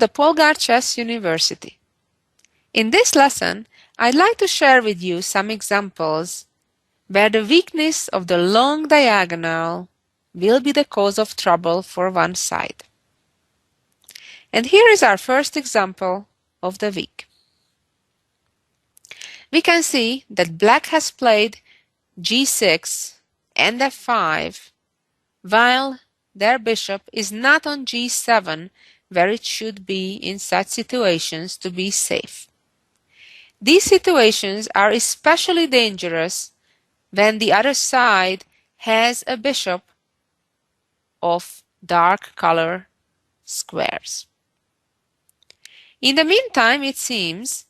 the Polgar Chess University. In this lesson, I'd like to share with you some examples where the weakness of the long diagonal will be the cause of trouble for one side. And here is our first example of the week. We can see that Black has played g6 and f5 while their bishop is not on g7 where it should be in such situations to be safe. These situations are especially dangerous when the other side has a bishop of dark color squares. In the meantime, it seems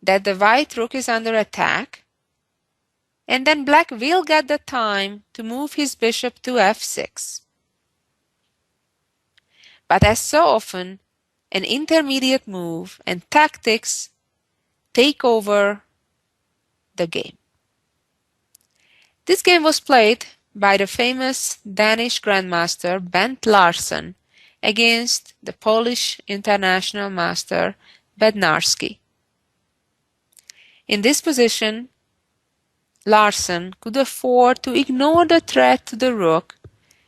that the white rook is under attack, and then Black will get the time to move his bishop to f6. But as so often, an intermediate move and tactics take over the game. This game was played by the famous Danish grandmaster Bent Larsen against the Polish international master Bednarski. In this position, Larsen could afford to ignore the threat to the rook,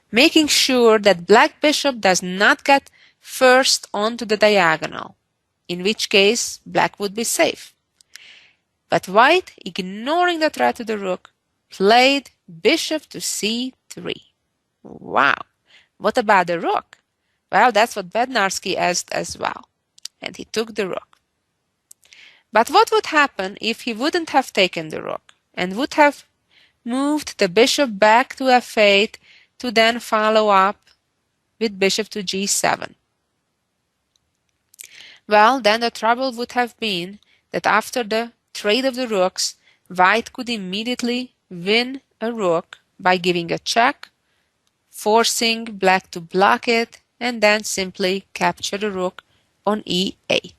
making sure that Black bishop does not get first onto the diagonal, in which case Black would be safe. But White, ignoring the threat to the rook, played bishop to c3. Wow! What about the rook? Well, that's what Bednarski asked as well, and he took the rook. But what would happen if he wouldn't have taken the rook and would have moved the bishop back to f8 to then follow up with bishop to g7? Well, then the trouble would have been that after the trade of the rooks, White could immediately win a rook by giving a check, forcing Black to block it, and then simply capture the rook on e8.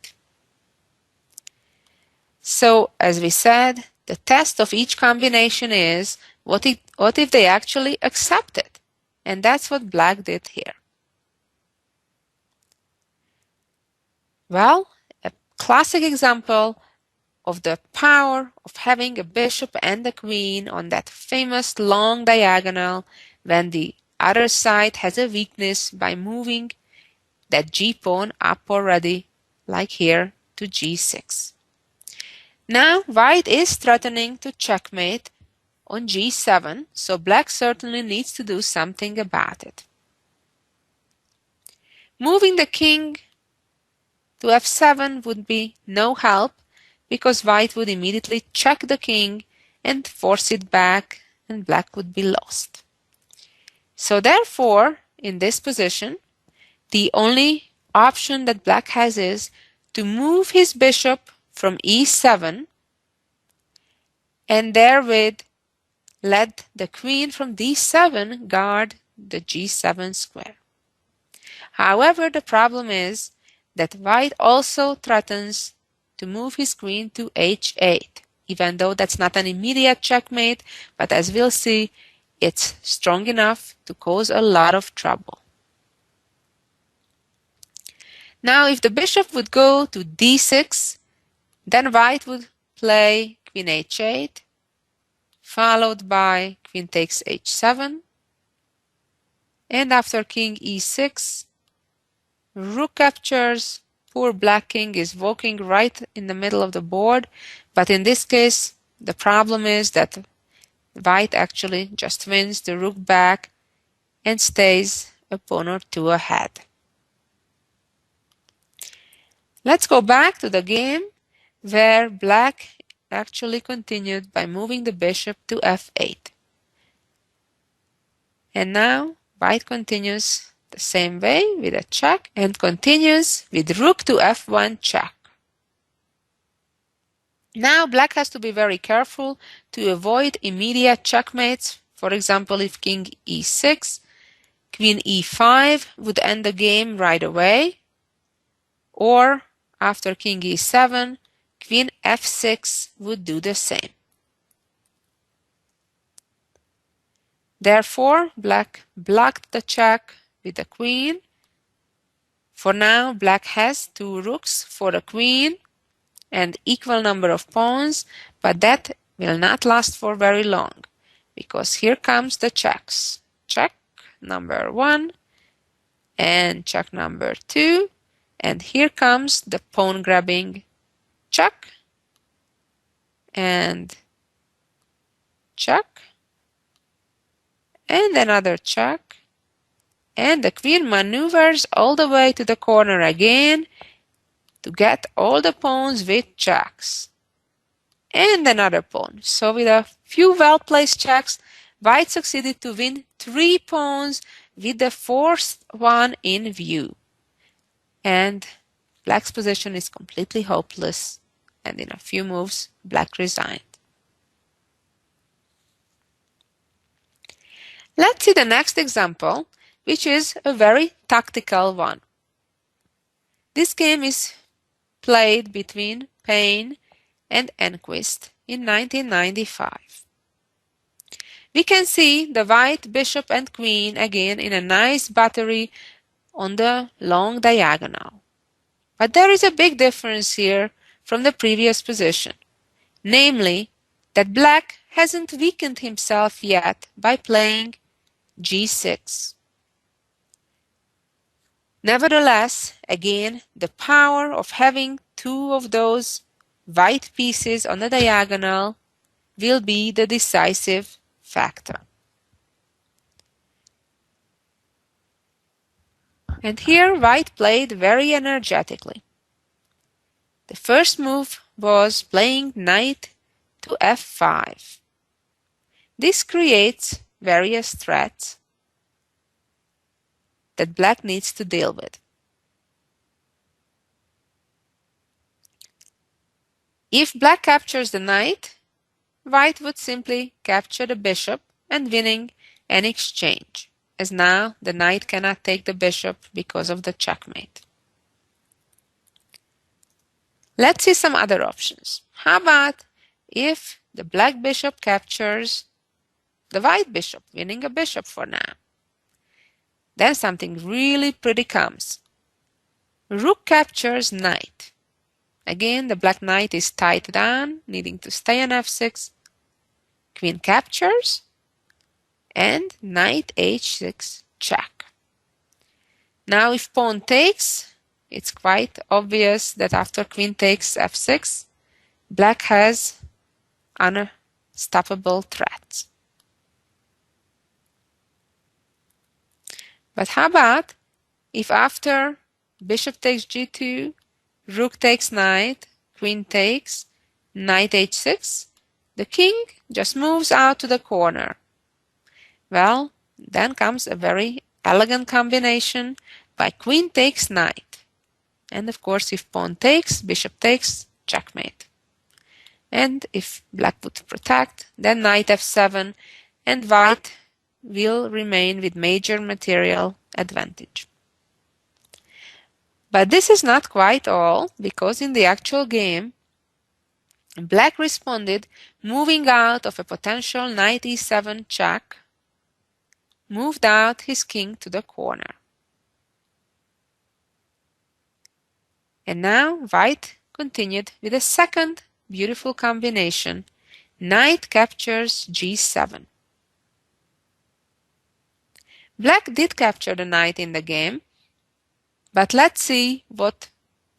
So, as we said, the test of each combination is what if they actually accept it? And that's what Black did here. Well, a classic example of the power of having a bishop and a queen on that famous long diagonal when the other side has a weakness by moving that g-pawn up already, like here, to g6. Now White is threatening to checkmate on g7, so Black certainly needs to do something about it. Moving the king to f7 would be no help, because White would immediately check the king and force it back, and Black would be lost. So therefore, in this position, the only option that Black has is to move his bishop from e7 and therewith let the queen from d7 guard the g7 square. However, the problem is that White also threatens to move his queen to h8, even though that's not an immediate checkmate, but as we'll see, it's strong enough to cause a lot of trouble. Now, if the bishop would go to d6, then White would play queen h8, followed by queen takes h7, and after king e6, rook captures. Poor Black king is walking right in the middle of the board, but in this case, the problem is that White actually just wins the rook back and stays a pawn or two ahead. Let's go back to the game where Black actually continued by moving the bishop to f8. And now White continues the same way with a check and continues with rook to f1 check. Now Black has to be very careful to avoid immediate checkmates. For example, if king e6, queen e5 would end the game right away, or after king e7, queen f6 would do the same. Therefore, Black blocked the check with the queen For now, black has 2 rooks for a queen and equal number of pawns, but that will not last for very long, because here comes the checks. Check number 1 and check number 2, and here comes the pawn grabbing check and check and another check, and the queen maneuvers all the way to the corner again to get all the pawns with checks. And another pawn. So with a few well-placed checks, white succeeded to win 3 pawns with the 4th one in view. And black's position is completely hopeless, and in a few moves, black resigned. Let's see the next example, which is a very tactical one. This game is played between Payne and Enquist in 1995. We can see the white bishop and queen again in a nice battery on the long diagonal. But there is a big difference here from the previous position, namely that black hasn't weakened himself yet by playing g6. Nevertheless, again, the power of having 2 of those white pieces on the diagonal will be the decisive factor. And here white played very energetically. The first move was playing knight to f5. This creates various threats that black needs to deal with. If black captures the knight, white would simply capture the bishop and winning an exchange, as now the knight cannot take the bishop because of the checkmate. Let's see some other options. How about if the black bishop captures the white bishop, winning a bishop for now? Then something really pretty comes. Rook captures knight. Again, the black knight is tied down, needing to stay on f6. Queen captures, and knight h6 check. Now if pawn takes, it's quite obvious that after queen takes f6, black has unstoppable threats. But how about if after bishop takes g2, rook takes knight, queen takes, knight h6, the king just moves out to the corner? Well, then comes a very elegant combination by queen takes knight. And of course, if pawn takes, bishop takes, checkmate. And if black would protect, then knight f7, and white will remain with major material advantage. But this is not quite all, because in the actual game, black responded moving out of a potential knight e7 check, moved out his king to the corner. And now white continued with a second beautiful combination, knight captures g7. Black did capture the knight in the game, but let's see what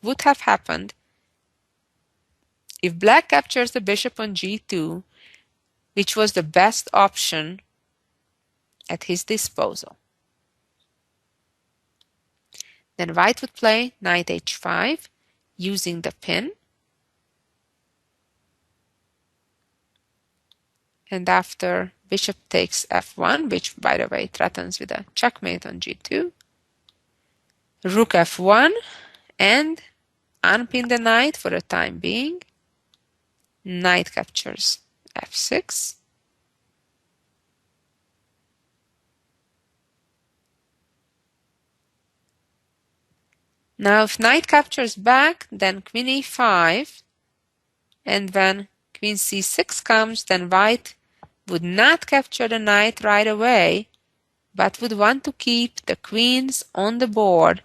would have happened if black captures the bishop on g2, which was the best option at his disposal. Then white would play knight h5 using the pin. And after bishop takes f1, which by the way threatens with a checkmate on g2, rook f1 and unpin the knight for the time being. Knight captures f6. Now if knight captures back, then queen e5, and when queen c6 comes, then white would not capture the knight right away, but would want to keep the queens on the board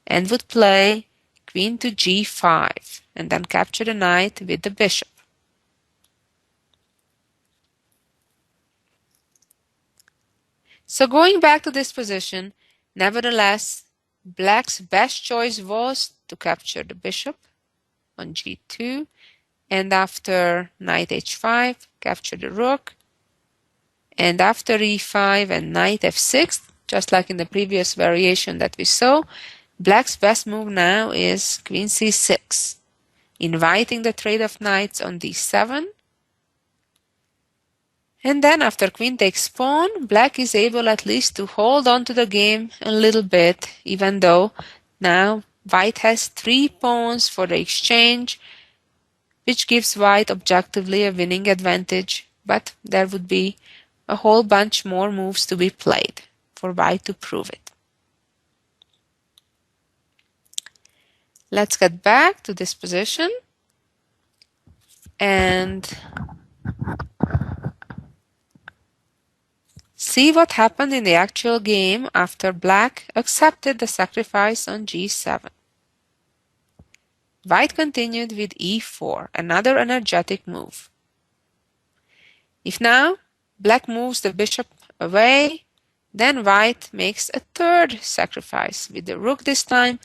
and would play queen to g5 and then capture the knight with the bishop. So going back to this position, nevertheless, Black's best choice was to capture the bishop on g2, and after knight h5, capture the rook, and after e5 and knight f6, just like in the previous variation that we saw, Black's best move now is queen c6, inviting the trade of knights on d7. And then after queen takes pawn, Black is able at least to hold on to the game a little bit, even though now White has 3 pawns for the exchange, which gives White objectively a winning advantage, but there would be a whole bunch more moves to be played for White to prove it. Let's get back to this position and see what happened in the actual game after Black accepted the sacrifice on g7. White continued with e4, another energetic move. If now Black moves the bishop away, then White makes a third sacrifice with the rook this time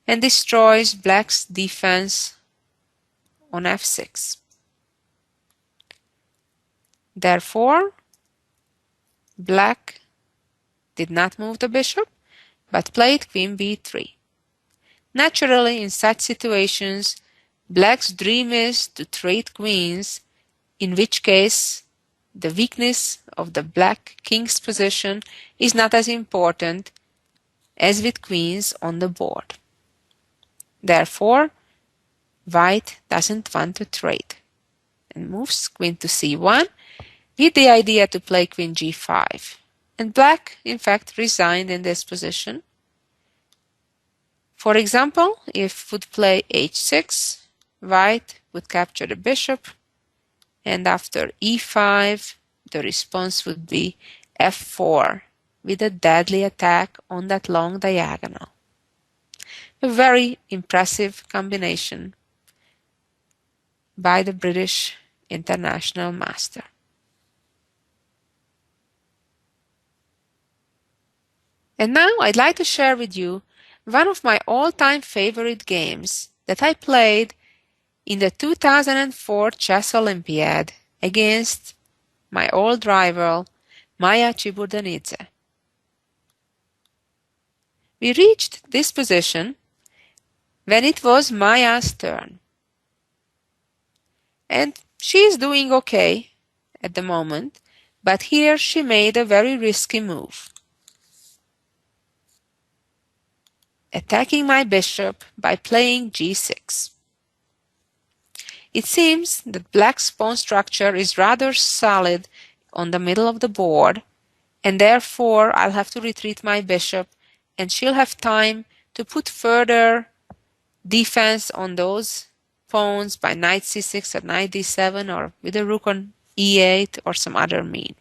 and destroys Black's defense on f6. Therefore, Black did not move the bishop, but played queen b3. Naturally, in such situations, Black's dream is to trade queens, in which case the weakness of the Black king's position is not as important as with queens on the board. Therefore, White doesn't want to trade and moves queen to c1 with the idea to play queen g5. And Black, in fact, resigned in this position. For example, if would play h6, White would capture the bishop, and after e5, the response would be f4 with a deadly attack on that long diagonal. A very impressive combination by the British international master. And now I'd like to share with you one of my all-time favorite games that I played in the 2004 Chess Olympiad against my old rival, Maja Chiburdanidze. We reached this position when it was Maja's turn. And she is doing okay at the moment, but here she made a very risky move, attacking my bishop by playing g6. It seems that Black's pawn structure is rather solid on the middle of the board, and therefore I'll have to retreat my bishop, and she'll have time to put further defense on those pawns by knight c6 or knight d7 or with a rook on e8 or some other mean.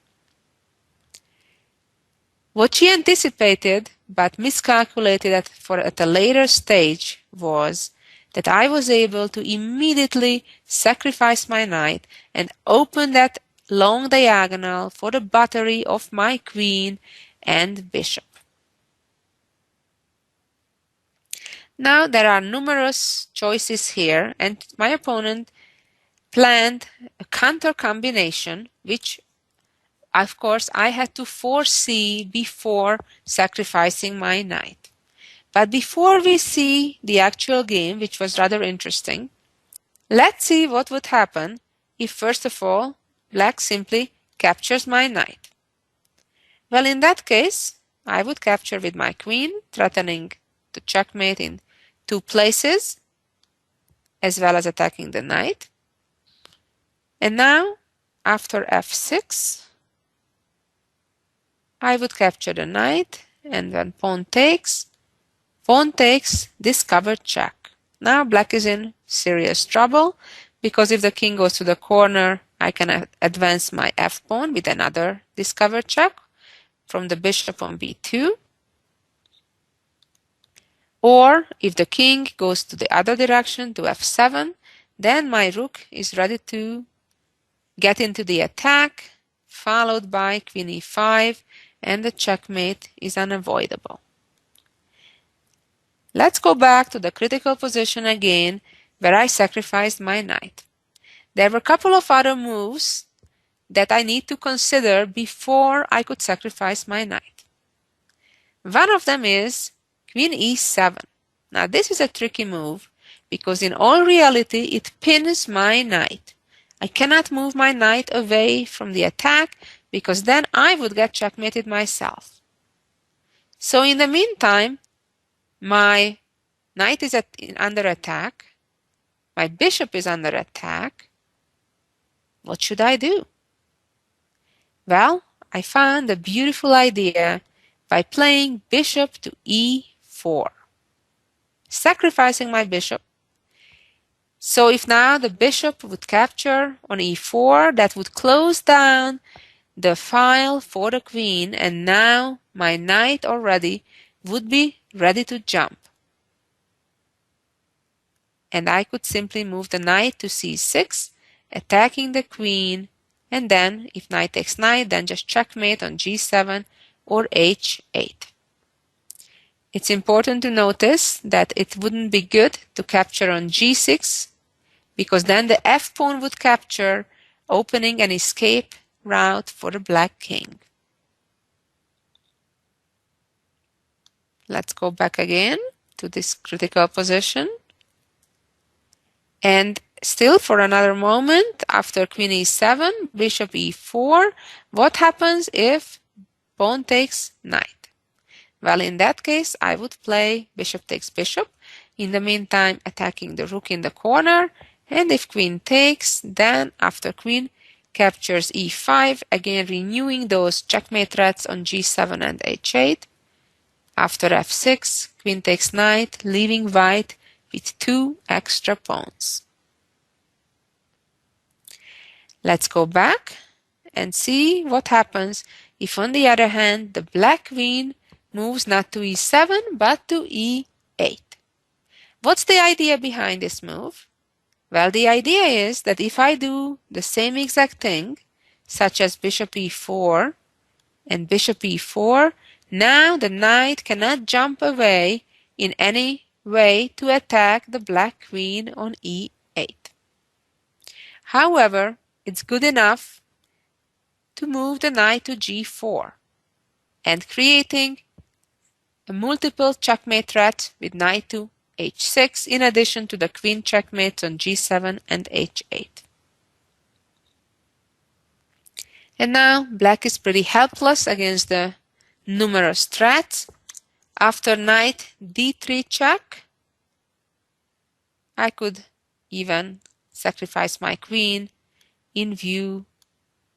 What she anticipated but miscalculated at a later stage was that I was able to immediately sacrifice my knight and open that long diagonal for the battery of my queen and bishop. Now there are numerous choices here, and my opponent planned a counter combination which of course I had to foresee before sacrificing my knight. But before we see the actual game, which was rather interesting, let's see what would happen if first of all Black simply captures my knight. Well, in that case, I would capture with my queen, threatening to checkmate in 2 places, as well as attacking the knight. And now, after f6, I would capture the knight, and when pawn takes, discovered check. Now Black is in serious trouble, because if the king goes to the corner, I can advance my f-pawn with another discovered check from the bishop on b2. Or if the king goes to the other direction to f7, then my rook is ready to get into the attack, followed by queen e5, and the checkmate is unavoidable. Let's go back to the critical position again, where I sacrificed my knight. There were a couple of other moves that I need to consider before I could sacrifice my knight. One of them is queen e7. Now this is a tricky move because in all reality it pins my knight. I cannot move my knight away from the attack because then I would get checkmated myself. So in the meantime, my knight is under attack, my bishop is under attack. What should I do? Well, I found a beautiful idea by playing bishop to e4, sacrificing my bishop. So if now the bishop would capture on e4, that would close down the file for the queen, and now my knight already would be ready to jump. And I could simply move the knight to c6, attacking the queen, and then if knight takes knight, then just checkmate on g7 or h8. It's important to notice that it wouldn't be good to capture on g6 because then the f pawn would capture, opening an escape route for the black king. Let's go back again to this critical position. And still for another moment, after queen e7, bishop e4, what happens if pawn takes knight? Well, in that case, I would play bishop takes bishop, in the meantime attacking the rook in the corner, and if queen takes, then after queen captures e5, again renewing those checkmate threats on g7 and h8. After f6, queen takes knight, leaving white with 2 extra pawns. Let's go back and see what happens if, on the other hand, the black queen moves not to e7 but to e8. What's the idea behind this move? Well, the idea is that if I do the same exact thing, such as bishop e4 and bishop e4, now the knight cannot jump away in any way to attack the black queen on e8. However, it's good enough to move the knight to g4 and creating a multiple checkmate threat with knight to h6 in addition to the queen checkmates on g7 and h8. And now black is pretty helpless against the numerous threats. After knight d3 check, I could even sacrifice my queen in view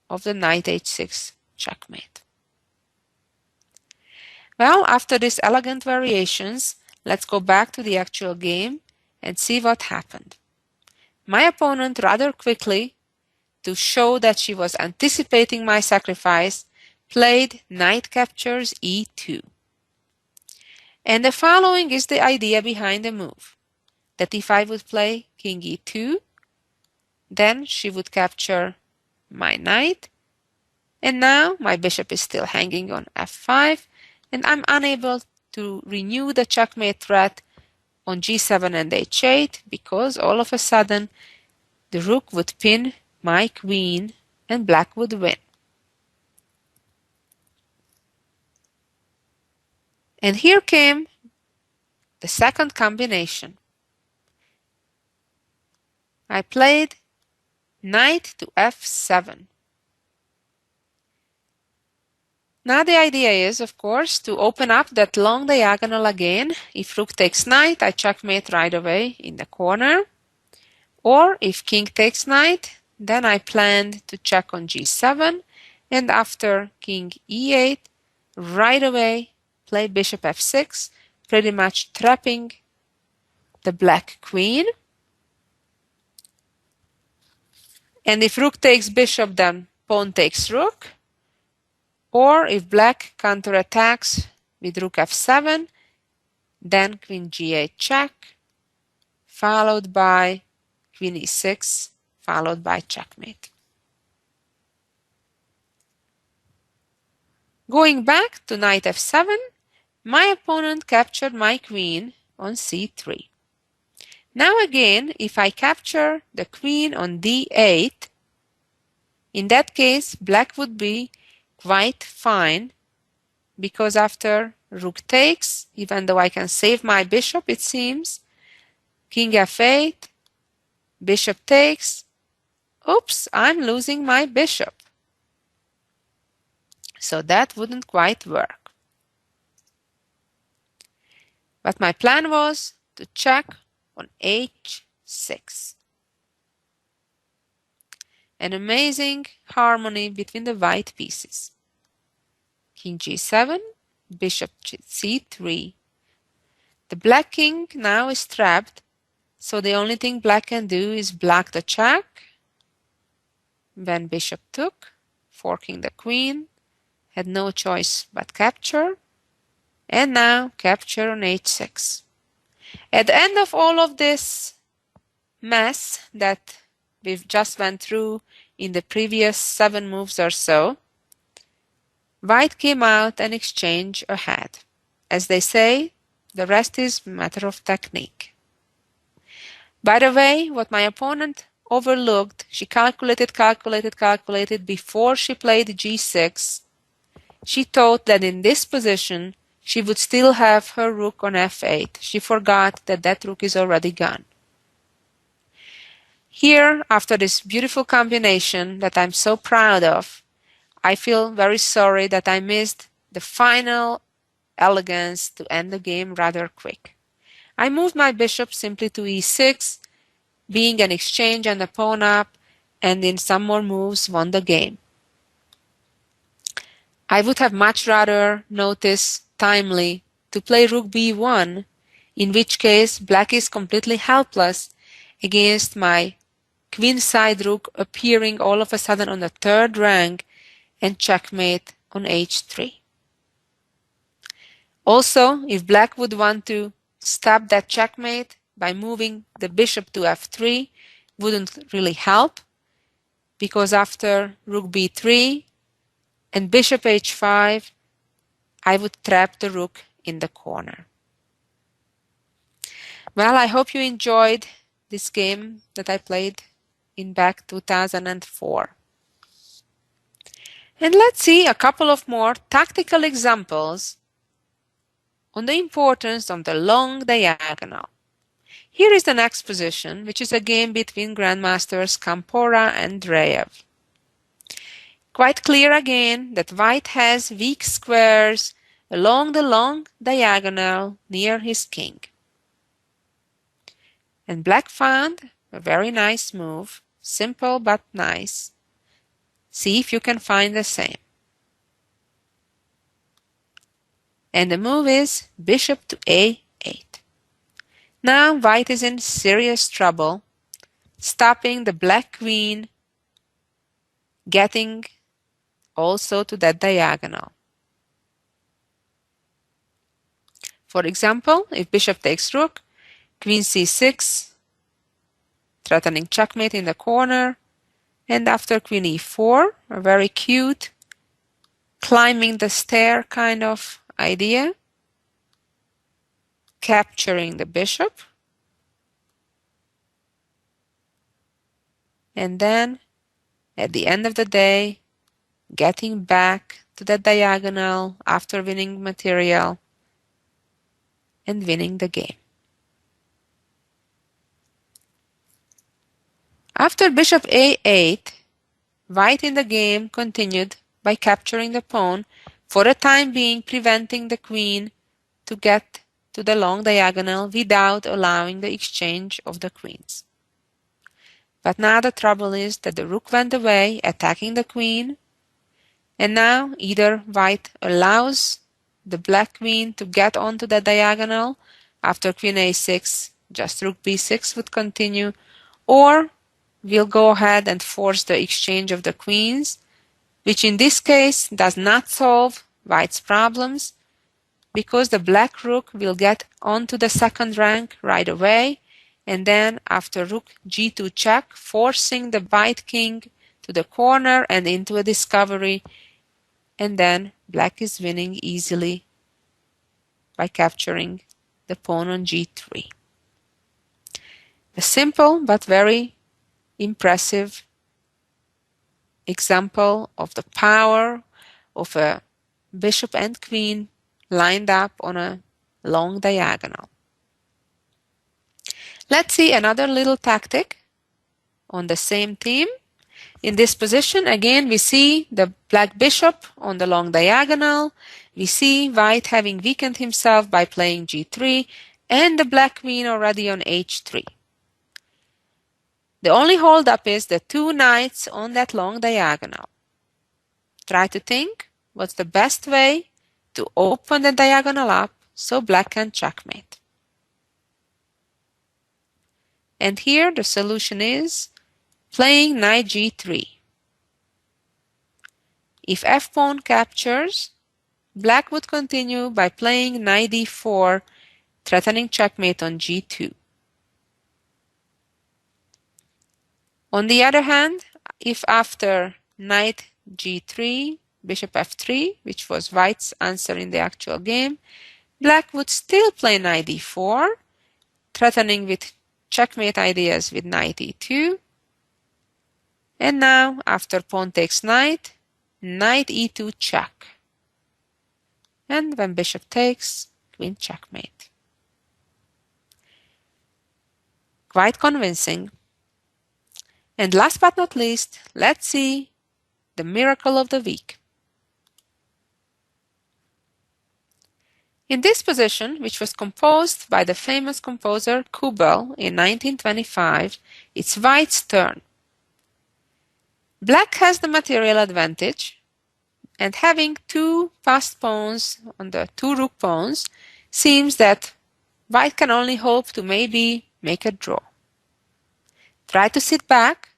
of the knight h6 checkmate. Well, after these elegant variations, let's go back to the actual game and see what happened. My opponent rather quickly, to show that she was anticipating my sacrifice, played knight captures e2. And the following is the idea behind the move, that if I would play king e2, then she would capture my knight, and now my bishop is still hanging on f5, and I'm unable to renew the checkmate threat on g7 and h8 because all of a sudden the rook would pin my queen and black would win. And here came the second combination. I played knight to f7. Now the idea is, of course, to open up that long diagonal again. If rook takes knight, I checkmate right away in the corner. Or if king takes knight, then I planned to check on g7, and after king e8, right away play bishop f6, pretty much trapping the black queen. And if rook takes bishop, then pawn takes rook. Or if black counterattacks with rook f7, then queen g8 check, followed by queen e6, followed by checkmate. Going back to knight f7, my opponent captured my queen on c3. Now again, if I capture the queen on d8, in that case, black would be quite fine, because after rook takes, even though I can save my bishop, it seems, king f8, bishop takes, oops, I'm losing my bishop. So that wouldn't quite work. But my plan was to check on h6. An amazing harmony between the white pieces. King g7, bishop c3. The black king now is trapped, so the only thing black can do is block the check. When bishop took, forking the queen, had no choice but capture, and now capture on h6. At the end of all of this mess that we've just went through in the previous 7 moves or so, white came out and exchanged ahead. As they say, the rest is matter of technique. By the way, what my opponent overlooked, she calculated before she played g6. She thought that in this position, she would still have her rook on f8. She forgot that that rook is already gone. Here, after this beautiful combination that I'm so proud of, I feel very sorry that I missed the final elegance to end the game rather quick. I moved my bishop simply to e6, being an exchange and a pawn up, and in some more moves won the game. I would have much rather noticed timely to play rook b1, in which case black is completely helpless against my queenside rook appearing all of a sudden on the 3rd rank and checkmate on h3. Also, if black would want to stop that checkmate by moving the bishop to f3, wouldn't really help, because after rook b3 and bishop h5, I would trap the rook in the corner. Well, I hope you enjoyed this game that I played in back 2004. And let's see a couple of more tactical examples on the importance of the long diagonal. Here is the next position, which is a game between Grandmasters Kampora and Dreyev. Quite clear again that white has weak squares along the long diagonal near his king. And black found a very nice move, simple but nice. See if you can find the same. And the move is bishop to a8. Now white is in serious trouble, stopping the black queen getting also to that diagonal. For example, if bishop takes rook, queen c6, threatening checkmate in the corner, and after queen e4, a very cute climbing the stair kind of idea, capturing the bishop, and then at the end of the day, getting back to the diagonal after winning material and winning the game. After bishop a8, white in the game continued by capturing the pawn, for the time being preventing the queen to get to the long diagonal without allowing the exchange of the queens. But now the trouble is that the rook went away, attacking the queen, and now either white allows the black queen to get onto the diagonal after queen a6, just rook b6 would continue, or we'll go ahead and force the exchange of the queens, which in this case does not solve white's problems, because the black rook will get onto the second rank right away, and then after rook g2 check, forcing the white king to the corner and into a discovery, and then black is winning easily by capturing the pawn on g3. A simple but very impressive example of the power of a bishop and queen lined up on a long diagonal. Let's see another little tactic on the same theme. In this position, again, we see the black bishop on the long diagonal. We see white having weakened himself by playing g3, and the black queen already on h3. The only holdup is the two knights on that long diagonal. Try to think what's the best way to open the diagonal up so black can checkmate. And here the solution is playing knight g3. If f-pawn captures, black would continue by playing knight d4, threatening checkmate on g2. On the other hand, if after knight g3, bishop f3, which was white's answer in the actual game, black would still play knight d4, threatening with checkmate ideas with knight e2. And now, after pawn takes knight, knight e2 check. And when bishop takes, queen checkmate. Quite convincing. And last but not least, let's see the miracle of the week. In this position, which was composed by the famous composer Kubel in 1925, it's white's turn. Black has the material advantage, and having two passed pawns on the two rook pawns seems that white can only hope to maybe make a draw. Try to sit back,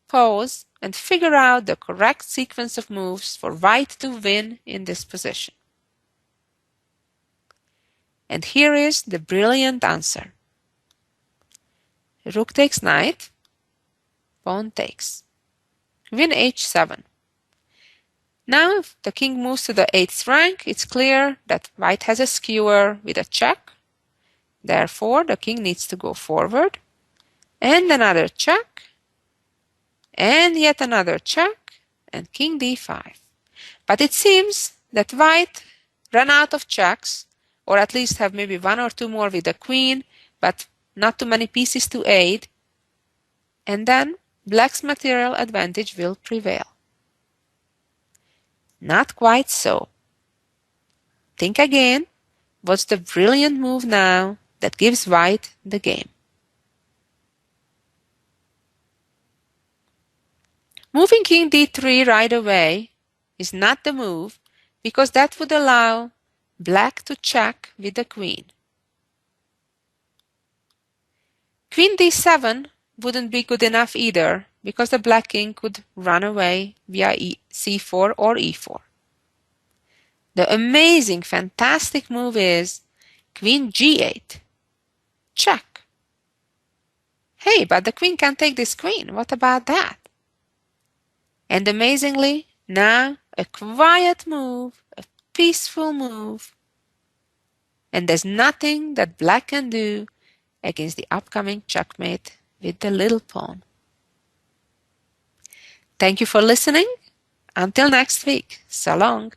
pause, and figure out the correct sequence of moves for white to win in this position. And here is the brilliant answer. Rook takes knight, pawn takes. Queen h7. Now if the king moves to the 8th rank, it's clear that white has a skewer with a check. Therefore, the king needs to go forward. And another check. And yet another check. And king d5. But it seems that white ran out of checks, or at least have maybe one or two more with the queen, but not too many pieces to aid. And then black's material advantage will prevail. Not quite so. Think again, what's the brilliant move now that gives white the game? Moving king d3 right away is not the move, because that would allow black to check with the queen. Queen d7 wouldn't be good enough either, because the black king could run away via c4 or e4. The amazing, fantastic move is queen g8. Check. Hey, but the queen can take this queen. What about that? And amazingly, now a quiet move, a peaceful move. And there's nothing that black can do against the upcoming checkmate with the little pawn. Thank you for listening. Until next week. So long.